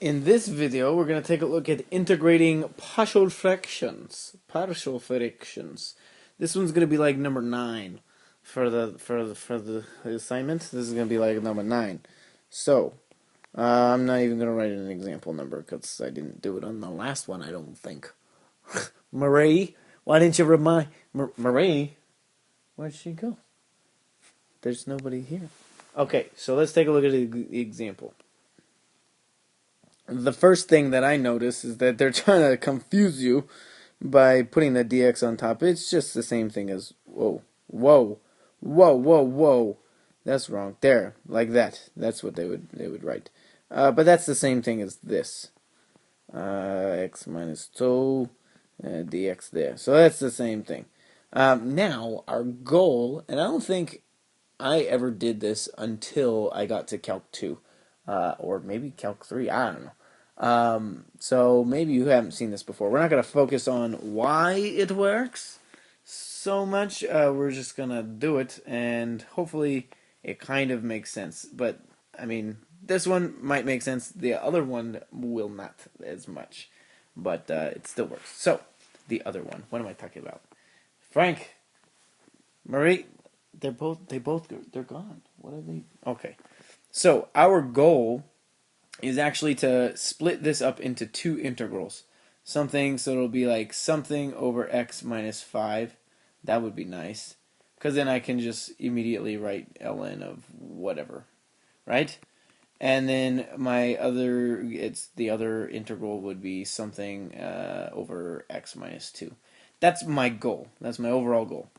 In this video, we're going to take a look at integrating partial fractions. Partial fractions. This one's going to be like number 9 for the assignment. This is going to be like number 9. So, I'm not even going to write an example number because I didn't do it on the last one, I don't think. Marie, why didn't you remind Marie? Where'd she go? There's nobody here. Okay, so let's take a look at the example. The first thing that I notice is that they're trying to confuse you by putting the dx on top. It's just the same thing as whoa, whoa, whoa, whoa, whoa. That's wrong. There, like that. That's what they would write. But that's the same thing as this. X minus 2 dx there. So that's the same thing. Now our goal, and I don't think I ever did this until I got to Calc 2. Or maybe Calc 3, I don't know. So maybe you haven't seen this before. We're not going to focus on why it works so much. We're just going to do it, and hopefully it kind of makes sense. But, I mean, this one might make sense. The other one will not as much. But it still works. So, the other one. What am I talking about? Frank, Marie, they're gone. What are they? Okay. So our goal is actually to split this up into two integrals. Something, so it'll be like something over x minus 5. That would be nice. Because then I can just immediately write ln of whatever. Right? And then the other integral would be something over x minus 2. That's my goal. That's my overall goal.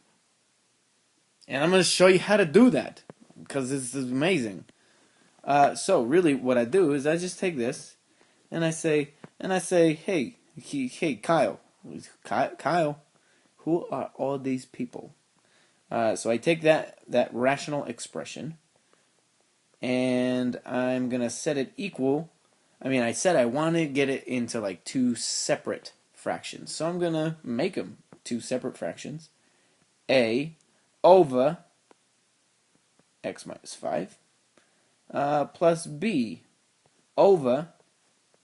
And I'm going to show you how to do that. Because this is amazing. So really, what I do is I just take this, and I say, hey, Kyle, who are all these people? So I take that rational expression, and I'm gonna set it equal. I mean, I said I want to get it into like two separate fractions, so I'm gonna make them two separate fractions. A over x minus 5. Plus b over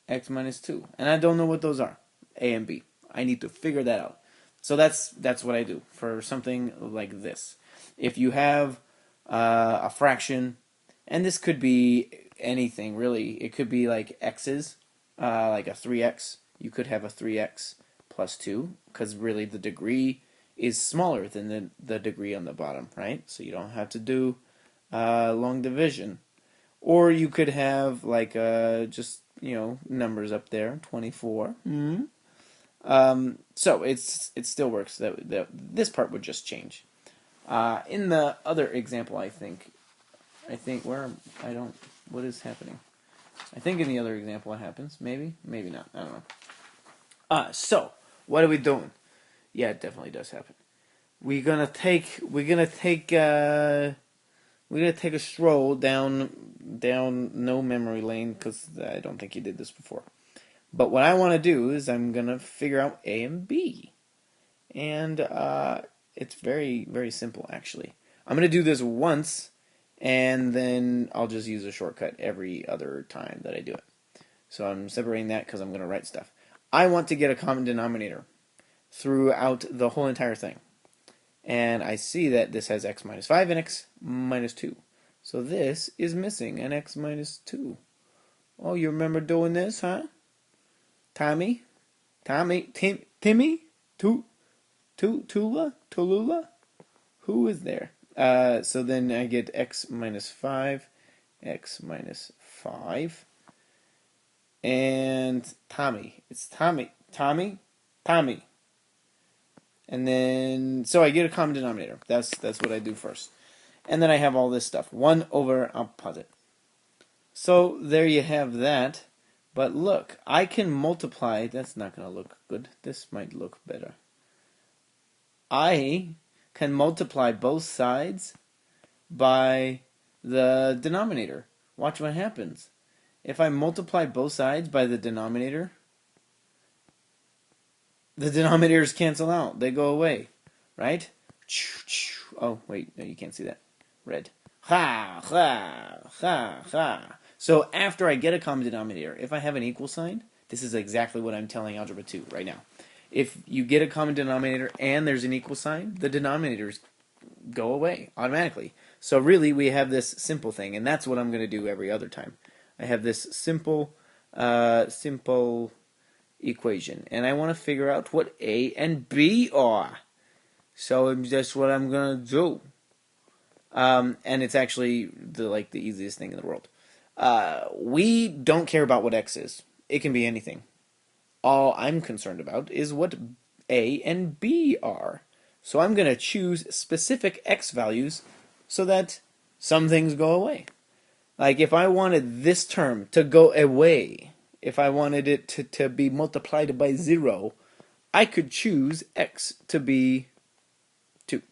x minus 2. And I don't know what those are, a and b. I need to figure that out. So that's what I do for something like this. If you have a fraction, and this could be anything really. It could be like x's, like a 3x. You could have a 3x plus 2, because really the degree is smaller than the degree on the bottom, right? So you don't have to do long division. Or you could have like just numbers up there, 24. So it still works. This part would just change. In the other example, I think what is happening? I think in the other example it happens. Maybe not. I don't know. So what are we doing? Yeah, it definitely does happen. We're gonna take a stroll down no memory lane, because I don't think you did this before. But what I want to do is I'm gonna figure out a and b, and it's very, very simple actually. I'm gonna do this once, and then I'll just use a shortcut every other time that I do it. So I'm separating that because I'm gonna write stuff. I want to get a common denominator throughout the whole entire thing. And I see that this has x minus 5 and x minus 2. So this is missing an x minus 2. Oh, you remember doing this, huh? Timmy? Tulula? Who is there? So then I get x minus 5, and Tommy. It's Tommy. And then, so I get a common denominator. That's what I do first. And then I have all this stuff. 1 over, I'll pause it. So there you have that. But look, I can multiply. That's not going to look good. This might look better. I can multiply both sides by the denominator. Watch what happens. If I multiply both sides by the denominators cancel out. They go away, right? Oh, wait, no, you can't see that. Red. Ha, ha, ha, ha. So after I get a common denominator, if I have an equal sign, this is exactly what I'm telling Algebra 2 right now. If you get a common denominator and there's an equal sign, the denominators go away automatically. So really, we have this simple thing, and that's what I'm going to do every other time. I have this simple equation, and I want to figure out what A and B are. So that's what I'm going to do. And it's actually the easiest thing in the world. We don't care about what X is. It can be anything. All I'm concerned about is what A and B are. So I'm going to choose specific X values so that some things go away. Like if I wanted this term to go away, if I wanted it to be multiplied by 0, I could choose X to be 2.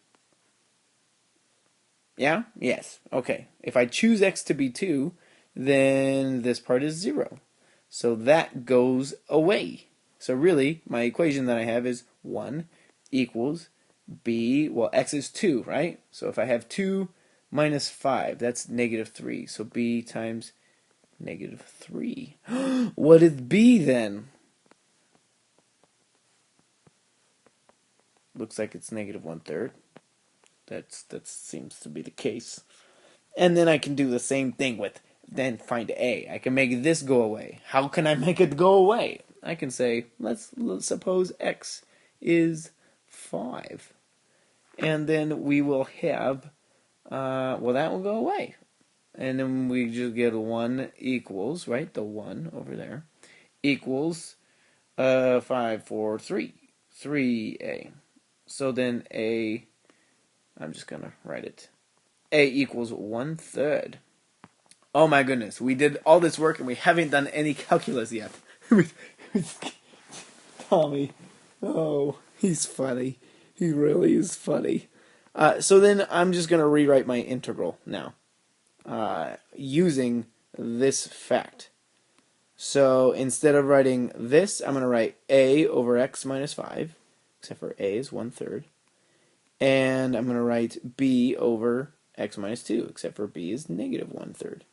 Yeah? Yes. Okay. If I choose X to be 2, then this part is 0. So that goes away. So really, my equation that I have is 1 equals B, well, X is 2, right? So if I have 2 minus 5, that's negative 3. So B times negative 3. What is B then? Looks like it's negative 1/3. That seems to be the case. And then I can do the same thing with, then find A. I can make this go away. How can I make it go away? I can say, let's suppose X is 5. And then we will have, well, that will go away. And then we just get 1 equals, right, the 1 over there, equals 5, 4, 3. 3A. So then A, I'm just going to write it. A equals 1/3. Oh my goodness, we did all this work and we haven't done any calculus yet. Tommy, oh, he's funny. He really is funny. So then I'm just going to rewrite my integral now, using this fact. So instead of writing this, I'm going to write A over X minus 5, except for A is 1/3. And I'm going to write B over X minus 2, except for B is negative 1/3.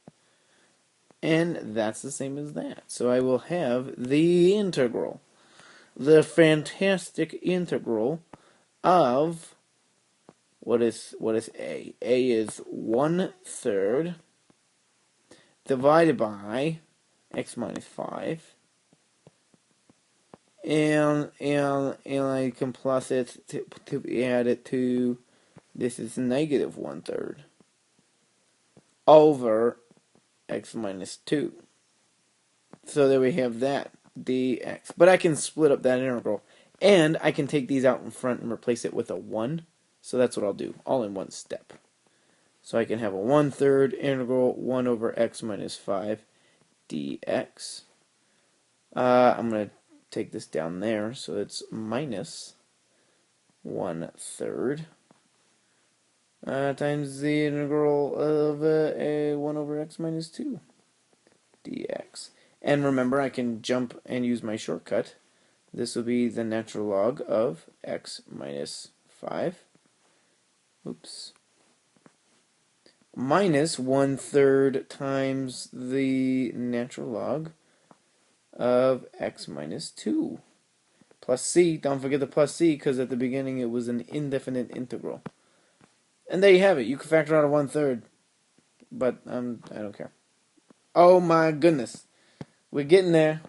And that's the same as that. So I will have the integral, the fantastic integral of, what is A? A is 1/3 divided by X minus 5. And I can plus it to add it to, this is negative 1/3 over X minus 2. So there we have that, dx. But I can split up that integral. And I can take these out in front and replace it with a 1. So that's what I'll do, all in one step. So I can have a 1/3 integral 1 over X minus 5 dx. I'm going to take this down there, so it's minus 1/3 times the integral of a 1 over X minus 2 dx. And remember, I can jump and use my shortcut. This will be the natural log of X minus 5. Oops. Minus 1/3 times the natural log of X minus 2. Plus C, don't forget the plus C, because at the beginning it was an indefinite integral. And there you have it. You can factor out a 1/3, but I don't care. Oh my goodness. We're getting there.